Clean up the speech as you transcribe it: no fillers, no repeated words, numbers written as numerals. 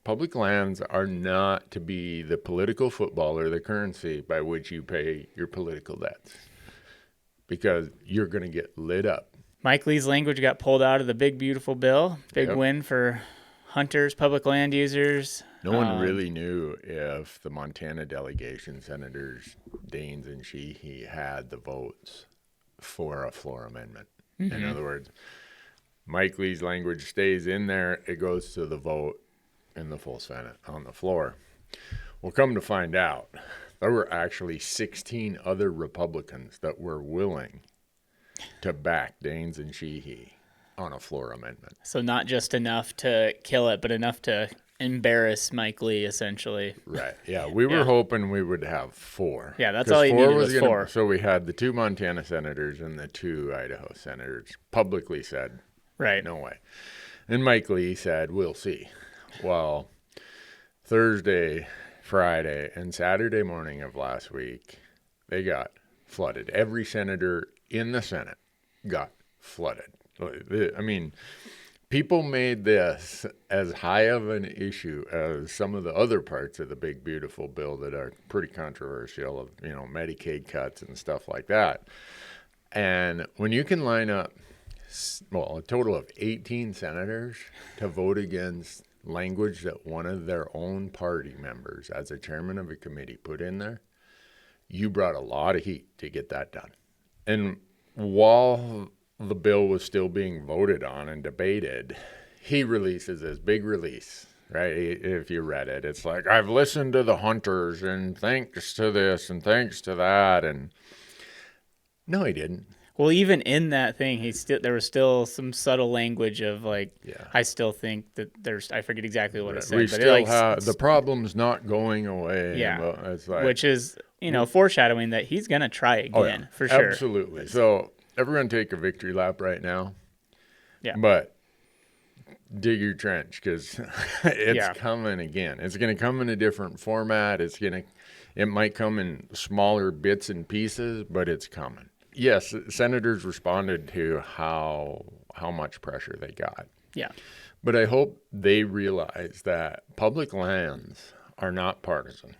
public lands are not to be the political football or the currency by which you pay your political debts, because you're going to get lit up. Mike Lee's language got pulled out of the big, beautiful bill. Big Yep. win for hunters, public land users. No one really knew if the Montana delegation, Senators Daines and Sheehy, had the votes for a floor amendment. Mm-hmm. In other words, Mike Lee's language stays in there. It goes to the vote in the full Senate on the floor. Well, come to find out, there were actually 16 other Republicans that were willing to back Daines and Sheehy on a floor amendment. So not just enough to kill it, but enough to embarrass Mike Lee, essentially. Right. Yeah, we were hoping we would have 4. Yeah, that's all you needed was gonna, 4. So we had the 2 Montana senators and the 2 Idaho senators publicly said, right, no way. And Mike Lee said, we'll see. Well, Thursday, Friday, and Saturday morning of last week, they got flooded. Every senator in the Senate got flooded. I mean, people made this as high of an issue as some of the other parts of the big, beautiful bill that are pretty controversial, of, you know, Medicaid cuts and stuff like that. And when you can line up, well, a total of 18 senators to vote against language that one of their own party members, as a chairman of a committee, put in there, you brought a lot of heat to get that done. And while the bill was still being voted on and debated, he releases this big release, right? If you read it, it's like, I've listened to the hunters and thanks to this and thanks to that. And no, he didn't. Well, even in that thing, there was still some subtle language of like, Yeah. I still think that I forget exactly what it said. We but still it, have, the problem's not going away. Yeah. Well, it's like, which is, foreshadowing that he's going to try again, for sure. Absolutely. So everyone take a victory lap right now. Yeah. But dig your trench, because it's coming again. It's going to come in a different format. It might come in smaller bits and pieces, but it's coming. Yes, senators responded to how much pressure they got. Yeah. But I hope they realize that public lands are not partisan.